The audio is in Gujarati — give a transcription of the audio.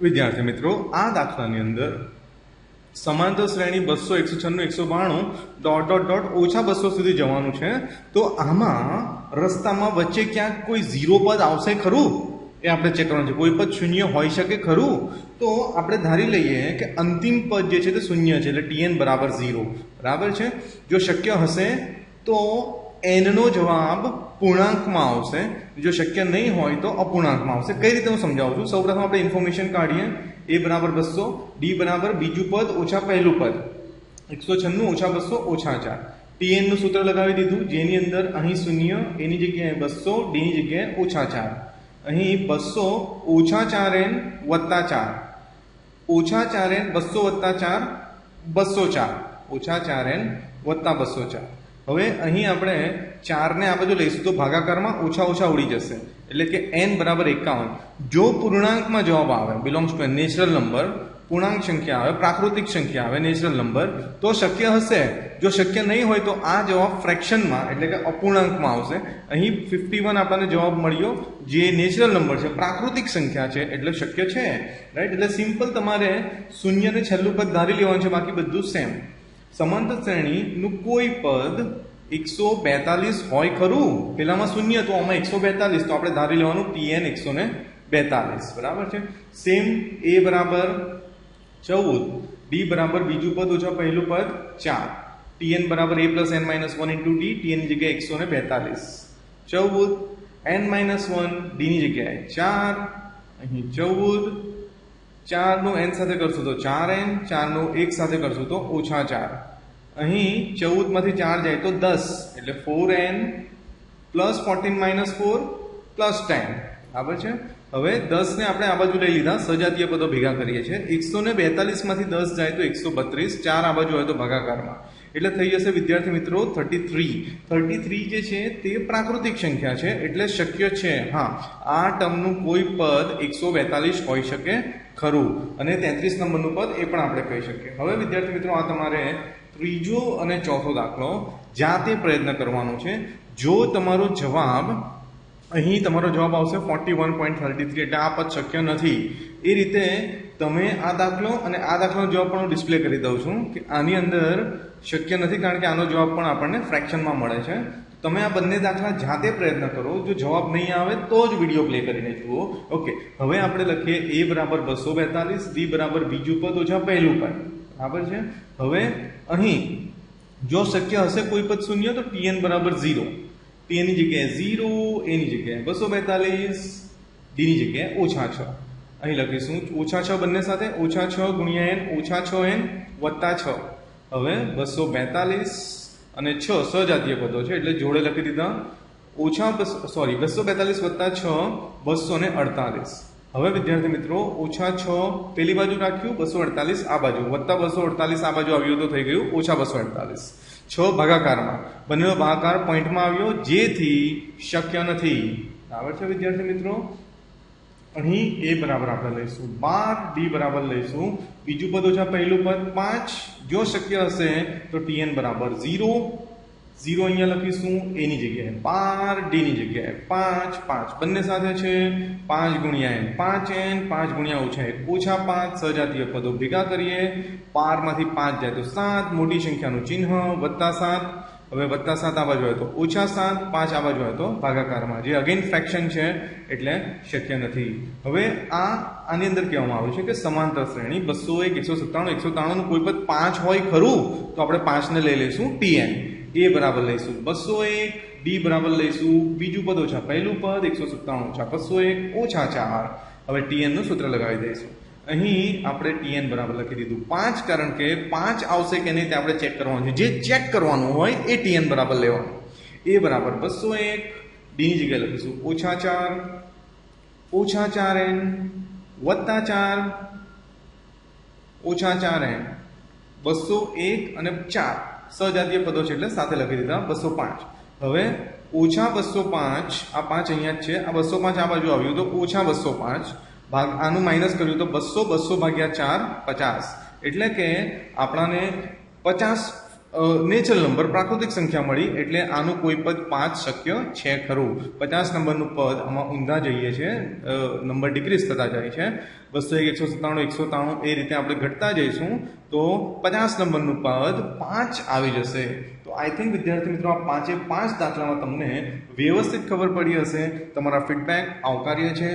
વિદ્યાર્થી મિત્રો, આ દાખલાની અંદર સમાંતર શ્રેણી 200, 196, 192 ડોટ ડોટ ડોટ ઓછા 200 સુધી જવાનું છે. તો આમાં રસ્તામાં વચ્ચે ક્યાંક કોઈ ઝીરો પદ આવશે ખરું? એ આપણે ચેક કરવાનું છે. કોઈ પદ શૂન્ય હોઈ શકે ખરું? તો આપણે ધારી લઈએ કે અંતિમ પદ જે છે તે શૂન્ય છે, એટલે tn બરાબર 0. બરાબર છે. જો શક્ય હશે તો n નો જવાબ પૂર્ણાંકમાં આવશે, જો શક્ય નહીં હોય તો અપૂર્ણાંકમાં આવશે. કઈ રીતે હું સમજાવું છું. સૌપ્રથમ આપણે ઇન્ફોર્મેશન કાઢીએ. a બરાબર 200, d બરાબર બીજું પદ ઓછા પહેલું પદ, 196 ઓછા 200 ઓછા 4. tn નું સૂત્ર લગાવી દીધું, જેની અંદર અહીં શૂન્ય, એની જગ્યાએ 200, d ની જગ્યાએ ઓછા 4. અહીં 200 ઓછા 4n વત્તા 4, ઓછા 4n 200 વત્તા 4 204, ઓછા 4n વત્તા 204. હવે અહીં આપણે 4 ને આ બાજુ લઈશું તો ભાગાકારમાં ઓછા ઓછા ઉડી જશે, એટલે કે n બરાબર 51. જો પૂર્ણાંકમાં જવાબ આવે, બિલોંગ્સ ટુ નેચરલ નંબર, પૂર્ણાંક સંખ્યા આવે, પ્રાકૃતિક સંખ્યા આવે, નેચરલ નંબર, તો શક્ય હશે. જો શક્ય નહીં હોય તો આ જવાબ ફ્રેક્શનમાં એટલે કે અપૂર્ણાંકમાં આવશે. અહીં 51 આપણને જવાબ મળ્યો, જે નેચરલ નંબર છે, પ્રાકૃતિક સંખ્યા છે, એટલે શક્ય છે. રાઈટ. એટલે સિમ્પલ તમારે શૂન્ય ને છેલ્લું પદ ધારી લેવાનું છે, બાકી બધું સેમ. સમાંતર શ્રેણીનું કોઈ પદ 142 હોય ખરું? પેલામાં શૂન્ય તો આમાં 142, તો આપણે ધારી લેવાનું tn 142. બરાબર છે. સેમ a બરાબર 14, d બરાબર બીજું પદ ઓછા પહેલું પદ 4, tn બરાબર a plus n minus 1 into d, tn ની જગ્યાએ 142, 14 n માઇનસ 1, d ની જગ્યાએ 4, અહીં 14, 4 નું n સાથે કરશું તો 4n, 4 નું 1 સાથે કરશું તો ઓછા 4. અહીં 14 માંથી 4 જાય તો 10, એટલે 4n પ્લસ 14 માઇનસ 4 પ્લસ 10. બરાબર છે. હવે 10 ને આપણે આ બાજુ લઈ લીધા, સજાતીય પદો ભેગા કરીએ છીએ. 142 માંથી 10 જાય તો 132, 4 આ બાજુ હોય તો ભાગાકારમાં, એટલે થઈ જશે વિદ્યાર્થી મિત્રો 33. 33 જે છે તે પ્રાકૃતિક સંખ્યા છે, એટલે શક્ય છે. હા, આ ટર્મનું કોઈ પદ 142 હોઈ શકે ખરું, અને 33 નંબરનું પદ એ પણ આપણે કહી શકીએ. હવે વિદ્યાર્થી મિત્રો, આ તમારે ત્રીજો અને ચોથો દાખલો જાતે પ્રયત્ન કરવાનો છે. જો તમારો જવાબ અહીં તમારો જવાબ આવશે 41.33, એટલે આ પદ શક્ય નથી. એ રીતે તમે આ દાખલો અને આ દાખલાનો જવાબ પણ હું ડિસ્પ્લે કરી દઉં છું કે આની અંદર શક્ય નથી, કારણ કે આનો જવાબ પણ આપણને ફ્રેક્શનમાં મળે છે. તમે આ બંને દાખલા જાતે પ્રયત્ન કરો. જો જવાબ નહીં આવે તો જ વિડીયો પ્લે કરીને જુઓ. ઓકે. હવે આપણે લખીએ a બરાબર 242, d બરાબર બીજું પદ ઓછા પહેલું પદ. બરાબર છે. હવે અહીં જો શક્ય હશે કોઈ પદ શૂન્ય તો tn બરાબર 0, tn ની જગ્યાએ 0, a ની જગ્યાએ 242, d ની જગ્યાએ ઓછા 6. અહીં લખીશું ઓછા 6 બંને સાથે, ઓછા 6 ગુણ્યા n, ઓછા 6n વત્તા 6. હવે 242 અને 6 સજાતીય પદો છે, એટલે જોડે લખી દીધા. 242 વત્તા 6 248. હવે વિદ્યાર્થી મિત્રો, ઓછા 6 પેલી બાજુ રાખ્યું, 248 આ બાજુ, વત્તા 248 આ બાજુ આવ્યું તો થઈ ગયું ઓછા 248. 6 ભાગાકારમાં, બંનેનો ભાગાકાર પોઈન્ટમાં આવ્યો, જેથી શક્ય નથી. બરાબર છે વિદ્યાર્થી મિત્રો. અહીં a બરાબર આપણે લઈશું 12, d બરાબર લઈશું બીજું પદ ઓછા પહેલું પદ 5. જો શક્ય હશે તો tn બરાબર 0, 0 અહીંયા લખીશું, a ની જગ્યાએ 12, d ની જગ્યાએ 5, 5 બંને સાથે છે, 5 ગુણ્યા n 5n, 5 ગુણ્યા ઓછા 1 ઓછા 5. સજાતીય પદો ભેગા કરીએ, 12 માંથી 5 જાય તો 7, મોટી સંખ્યાનું ચિહ્ન, વત્તા 7. હવે વત્તા 7 આ બાજુ હોય તો ઓછા 7, 5 આ બાજુ હોય તો ભાગાકારમાં, જે અગેન ફ્રેક્શન છે, એટલે શક્ય નથી. હવે આની અંદર કહેવામાં આવ્યું છે કે સમાંતર શ્રેણી 201, 197, 193 નું કોઈ પદ 5 હોય ખરું? તો આપણે 5 ને લઈ લઈશું tn. a બરાબર લઈશું 201, d બરાબર લઈશું બીજું પદ ઓછા પહેલું પદ 197 ઓછા 201 ઓછા 4. હવે tn નું સૂત્ર લગાવી દઈશું. અહીં આપણે tn બરાબર લખી દીધું 5, કારણ કે 5 આવશે કે નહીં તે આપણે ચેક કરવાનું છે. જે ચેક કરવાનું હોય એ tn બરાબર લેવાનું. a બરાબર 201, d ની જગ્યાએ લખીશું ઓછા 4, ઓછા 4n વત્તા 4, ઓછા 4n, 201 અને 4 સજાતીય પદો છે, એટલે સાથે લખી દીધા 205. હવે ઓછા 205, આ 5 અહીંયા જ છે, આ 205 આ બાજુ આવ્યું તો ઓછા 205, આનું માઇનસ કર્યું તો 200, 200 ભાગ્યા 4 50, એટલે કે આપણાને 50 નેચરલ નંબર પ્રાકૃતિક સંખ્યા મળી એટલે આનું કોઈ પદ 5 શક્ય છે ખરું. 50 નંબરનું પદ આમાં ઊંધા જઈએ છે, નંબર ડિક્રીઝ થતા જાય છે. 201, 197, 193 એ રીતે આપણે ઘટતા જઈશું તો 50 નંબરનું પદ 5 આવી જશે. તો આઈ થિંક વિદ્યાર્થી મિત્રો આ 5 દાખલામાં તમને વ્યવસ્થિત ખબર પડી હશે. તમારા ફીડબેક આવકાર્ય છે.